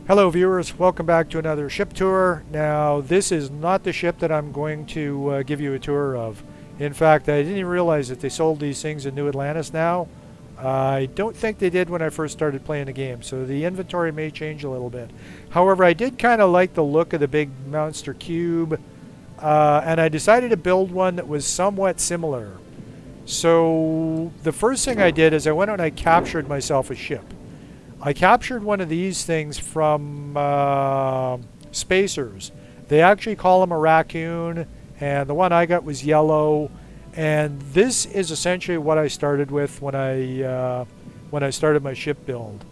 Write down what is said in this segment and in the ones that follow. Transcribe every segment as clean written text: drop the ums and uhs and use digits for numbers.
Hello viewers, welcome back to another ship tour. Now this is not the ship that I'm going to give you a tour of. In fact, I didn't even realize that they sold these things in New Atlantis now. I don't think they did when I first started playing the game, so the inventory may change a little bit. However, I did kind of like the look of the big monster cube, and I decided to build one that was somewhat similar. So the first thing I did is I went out and I captured myself a ship. I captured one of these things from Spacers. They actually call them a raccoon, and the one I got was yellow. And this is essentially what I started with when I started my ship build.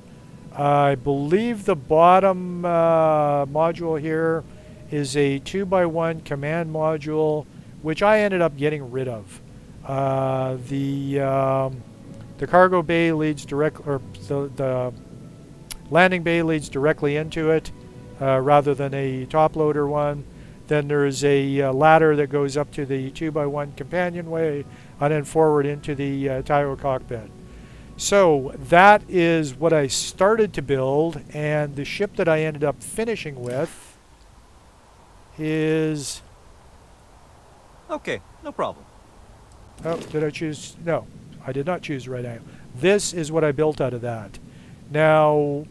I believe the bottom module here is a 2x1 command module, which I ended up getting rid of. The cargo bay leads directly, or the landing bay leads directly into it, rather than a top loader one. Then there's a ladder that goes up to the 2x1 companionway and then forward into the Tayo cockpit. So that is what I started to build, and the ship that I ended up finishing with is... Okay, no problem. Oh, did I choose? No, I did not choose right now. This is what I built out of that. Now,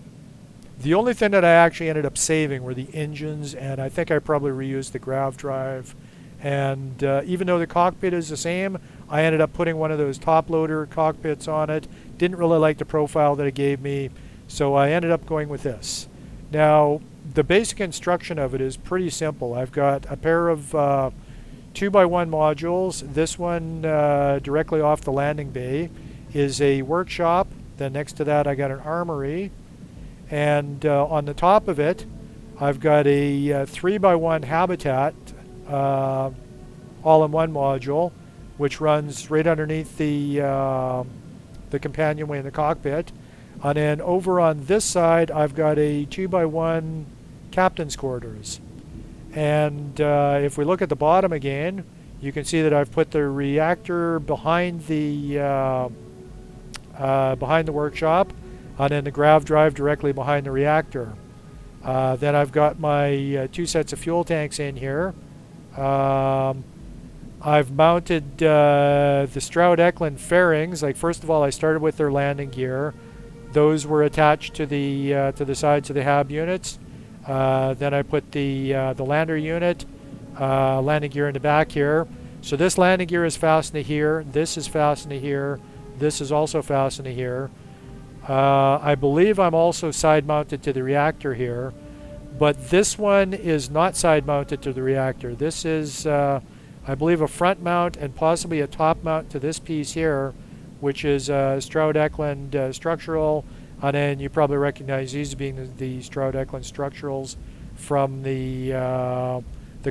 the only thing that I actually ended up saving were the engines, and I think I probably reused the grav drive. And even though the cockpit is the same, I ended up putting one of those top loader cockpits on it. Didn't really like the profile that it gave me, so I ended up going with this. Now, the basic construction of it is pretty simple. I've got a pair of 2x1 modules. This one directly off the landing bay is a workshop. Then next to that I got an armory. And on the top of it, I've got a 3x1 habitat all-in-one module, which runs right underneath the companionway in the cockpit. And then over on this side, I've got a 2x1 captain's quarters. And if we look at the bottom again, you can see that I've put the reactor behind the workshop, and then the grav drive directly behind the reactor. Then I've got my two sets of fuel tanks in here. I've mounted the Stroud-Eklund fairings. Like, first of all, I started with their landing gear. Those were attached to the sides of the hab units. Then I put the lander unit, landing gear in the back here. So this landing gear is fastened to here. This is fastened to here. This is also fastened to here. I believe I'm also side mounted to the reactor here, but this one is not side mounted to the reactor. This is, I believe, a front mount and possibly a top mount to this piece here, which is Stroud-Eklund structural. And then you probably recognize these being the Stroud-Eklund structurals from the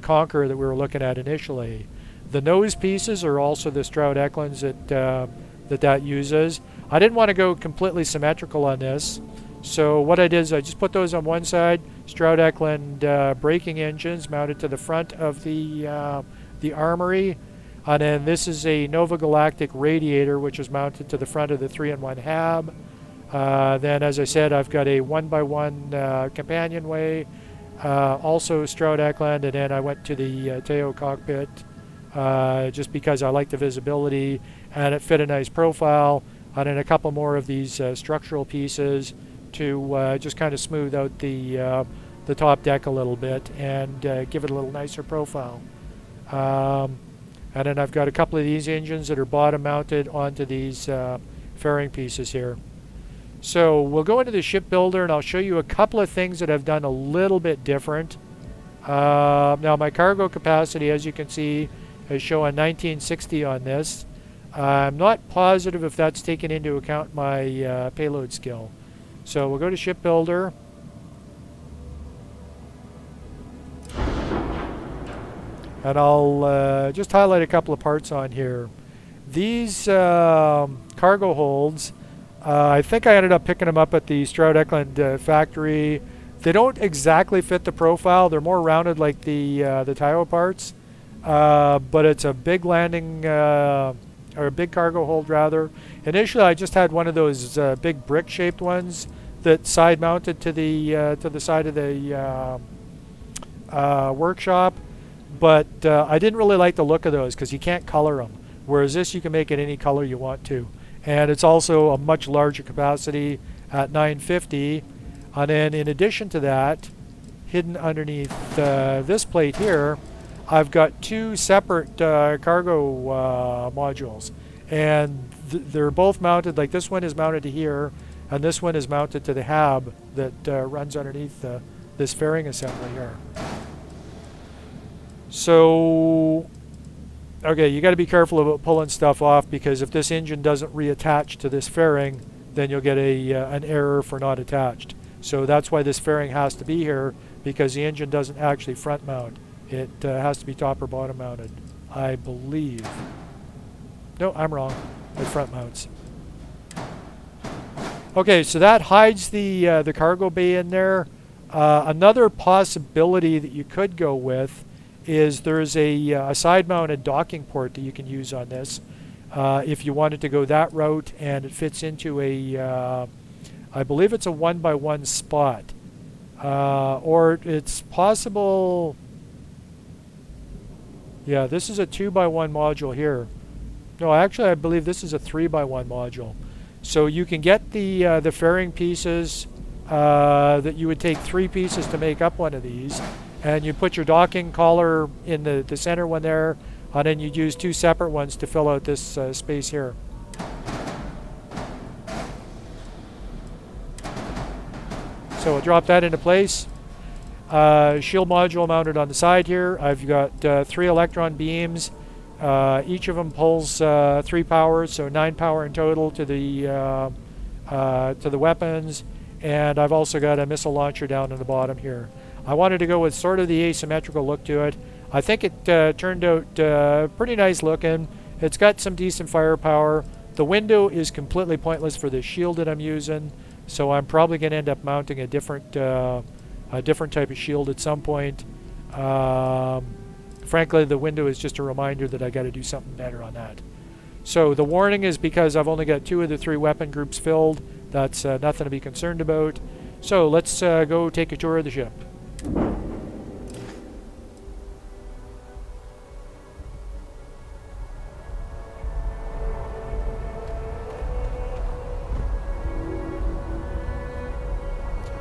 Conqueror that we were looking at initially. The nose pieces are also the Stroud-Eklunds that uses. I didn't want to go completely symmetrical on this, so what I did is I just put those on one side, Stroud-Eklund braking engines mounted to the front of the armory, and then this is a Nova Galactic radiator which is mounted to the front of the 3-in-1 hab. Then, as I said, I've got a 1x1 companionway, also Stroud-Eklund, and then I went to the Tayo cockpit just because I like the visibility and it fit a nice profile, and then a couple more of these structural pieces to just kind of smooth out the top deck a little bit and give it a little nicer profile. And then I've got a couple of these engines that are bottom mounted onto these fairing pieces here. So we'll go into the ship builder and I'll show you a couple of things that I've done a little bit different. Now my cargo capacity, as you can see, is showing 1960 on this. I'm not positive if that's taken into account my payload skill. So we'll go to ship builder. And I'll just highlight a couple of parts on here. These cargo holds, I think I ended up picking them up at the Stroud-Eklund factory. They don't exactly fit the profile. They're more rounded like the Tayo parts. But it's a big landing, or a big cargo hold rather. Initially I just had one of those big brick shaped ones that's side mounted to the side of the workshop, but I didn't really like the look of those because you can't color them. Whereas this, you can make it any color you want to. And it's also a much larger capacity at 950. And then in addition to that, hidden underneath this plate here, I've got two separate cargo modules. And they're both mounted, like this one is mounted to here, and this one is mounted to the hab that runs underneath this fairing assembly here. So, okay, you got to be careful about pulling stuff off, because if this engine doesn't reattach to this fairing, then you'll get an error for not attached. So that's why this fairing has to be here, because the engine doesn't actually front mount. It has to be top or bottom mounted, I believe. No, I'm wrong. It front mounts. Okay, so that hides the cargo bay in there. Another possibility that you could go with is there's a side-mounted docking port that you can use on this if you wanted to go that route, and it fits into I believe it's a 1x1 spot. Or it's possible, yeah, this is a 2x1 module here. No, actually I believe this is a 3x1 module. So you can get the fairing pieces that you would take 3 pieces to make up one of these, and you put your docking collar in the center one there, and then you'd use 2 separate ones to fill out this space here. So we'll drop that into place. Shield module mounted on the side here. I've got 3 electron beams. Each of them pulls 3 powers, so 9 power in total to the weapons. And I've also got a missile launcher down in the bottom here. I wanted to go with sort of the asymmetrical look to it. I think it turned out pretty nice looking. It's got some decent firepower. The window is completely pointless for the shield that I'm using, so I'm probably going to end up mounting a different type of shield at some point. Frankly, the window is just a reminder that I got to do something better on that. So the warning is because I've only got 2 of the 3 weapon groups filled. That's nothing to be concerned about. So let's go take a tour of the ship.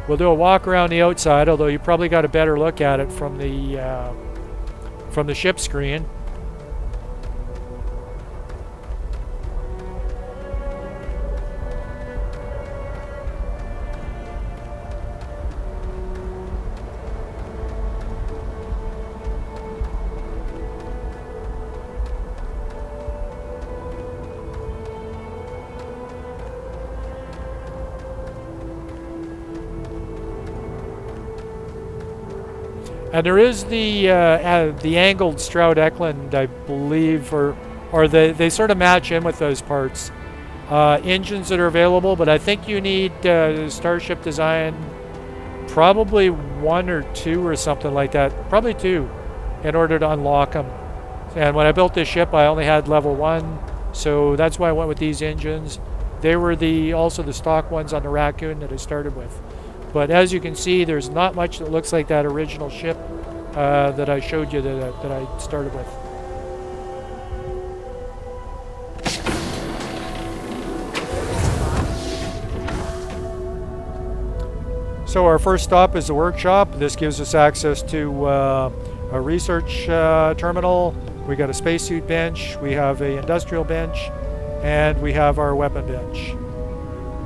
We'll do a walk around the outside, although you probably got a better look at it from the ship screen. And there is the angled Stroud Eklund, I believe, or they sort of match in with those parts. Engines that are available, but I think you need Starship Design, probably 1 or 2 or something like that, probably 2, in order to unlock them. And when I built this ship, I only had level 1, so that's why I went with these engines. They were also the stock ones on the Raccoon that I started with. But as you can see, there's not much that looks like that original ship that I showed you that I started with. So our first stop is the workshop. This gives us access to a research terminal. We got a spacesuit bench. We have an industrial bench, and we have our weapon bench.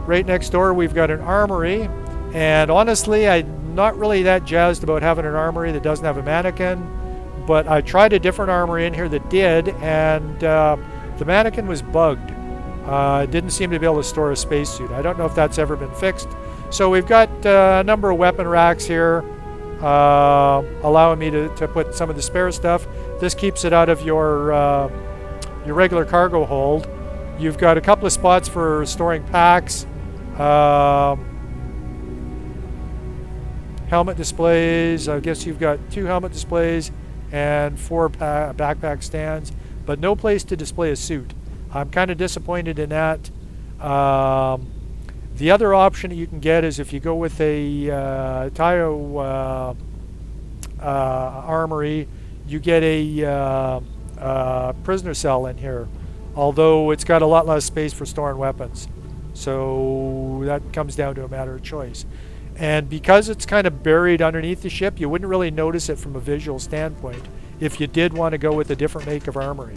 Right next door, we've got an armory. And honestly, I'm not really that jazzed about having an armory that doesn't have a mannequin, but I tried a different armory in here that did, and the mannequin was bugged. It didn't seem to be able to store a spacesuit. I don't know if that's ever been fixed. So we've got a number of weapon racks here, allowing me to put some of the spare stuff. This keeps it out of your regular cargo hold. You've got a couple of spots for storing packs. Helmet displays, I guess you've got 2 helmet displays and 4 backpack stands, but no place to display a suit. I'm kind of disappointed in that. The other option that you can get is if you go with a Tayo armory, you get a prisoner cell in here, although it's got a lot less space for storing weapons. So that comes down to a matter of choice. And because it's kind of buried underneath the ship, you wouldn't really notice it from a visual standpoint if you did want to go with a different make of armory.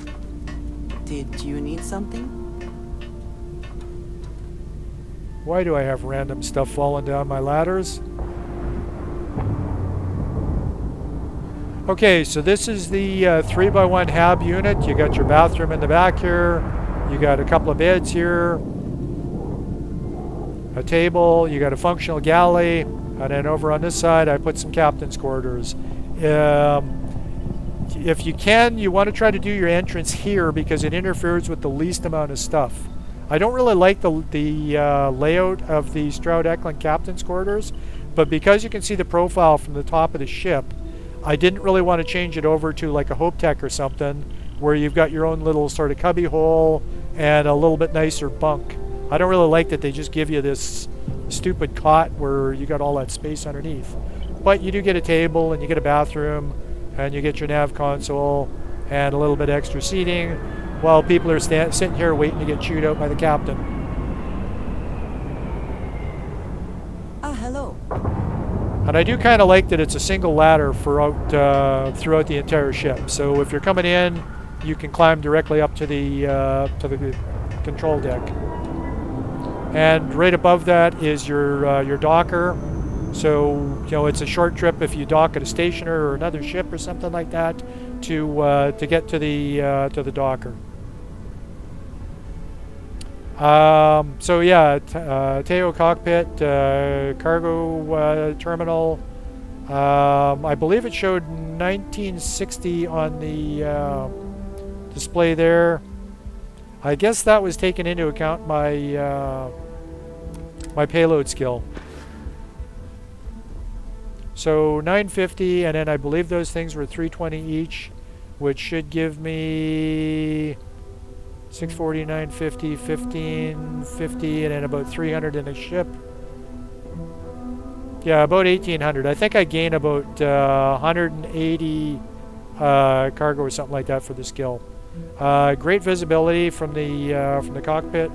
Did you need something? Why do I have random stuff falling down my ladders? Okay, so this is the 3x1 hab unit. You got your bathroom in the back here. You got a couple of beds here. A table. You got a functional galley. And then over on this side, I put some captain's quarters. If you can, you want to try to do your entrance here because it interferes with the least amount of stuff. I don't really like the layout of the Stroud-Eklund captain's quarters, but because you can see the profile from the top of the ship, I didn't really want to change it over to like a Hope Tech or something where you've got your own little sort of cubby hole and a little bit nicer bunk. I don't really like that they just give you this stupid cot where you got all that space underneath. But you do get a table and you get a bathroom and you get your nav console and a little bit extra seating while people are sitting here waiting to get chewed out by the captain. Ah, hello. And I do kind of like that it's a single ladder throughout the entire ship. So if you're coming in, you can climb directly up to the control deck. And right above that is your docker. So you know it's a short trip if you dock at a stationer or another ship or something like that to get to the docker. So yeah, Teo cockpit, cargo terminal. I believe it showed 1960 on the display there. I guess that was taken into account my my payload skill. So 950, and then I believe those things were 320 each, which should give me 640, 950, 1550, and then about 300 in a ship. Yeah, about 1800. I think I gain about 180 cargo or something like that for the skill. Great visibility from the cockpit.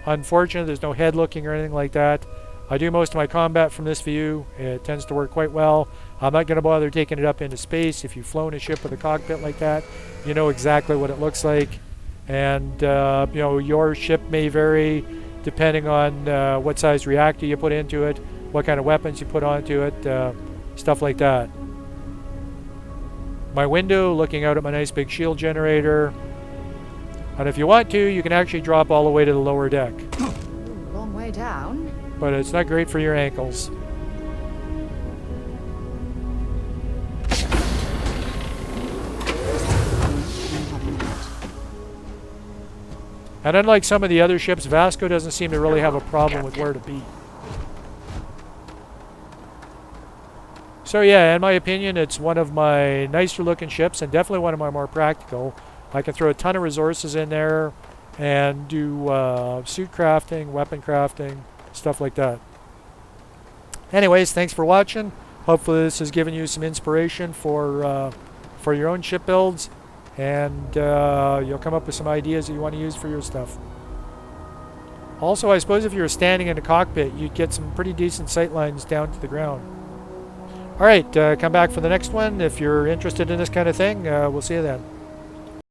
Unfortunately, there's no head looking or anything like that. I do most of my combat from this view. It tends to work quite well. I'm not going to bother taking it up into space. If you've flown a ship with a cockpit like that, you know exactly what it looks like. And you know, your ship may vary depending on what size reactor you put into it, what kind of weapons you put onto it, stuff like that. My window looking out at my nice big shield generator. And if you want to, you can actually drop all the way to the lower deck. Long way down. But it's not great for your ankles. And unlike some of the other ships, Vasco doesn't seem to really have a problem with where to be. So yeah, in my opinion, it's one of my nicer looking ships and definitely one of my more practical. I can throw a ton of resources in there and do suit crafting, weapon crafting, stuff like that. Anyways, thanks for watching. Hopefully this has given you some inspiration for your own ship builds, and you'll come up with some ideas that you want to use for your stuff. Also, I suppose if you were standing in a cockpit, you'd get some pretty decent sight lines down to the ground. Alright, come back for the next one. If you're interested in this kind of thing, we'll see you then.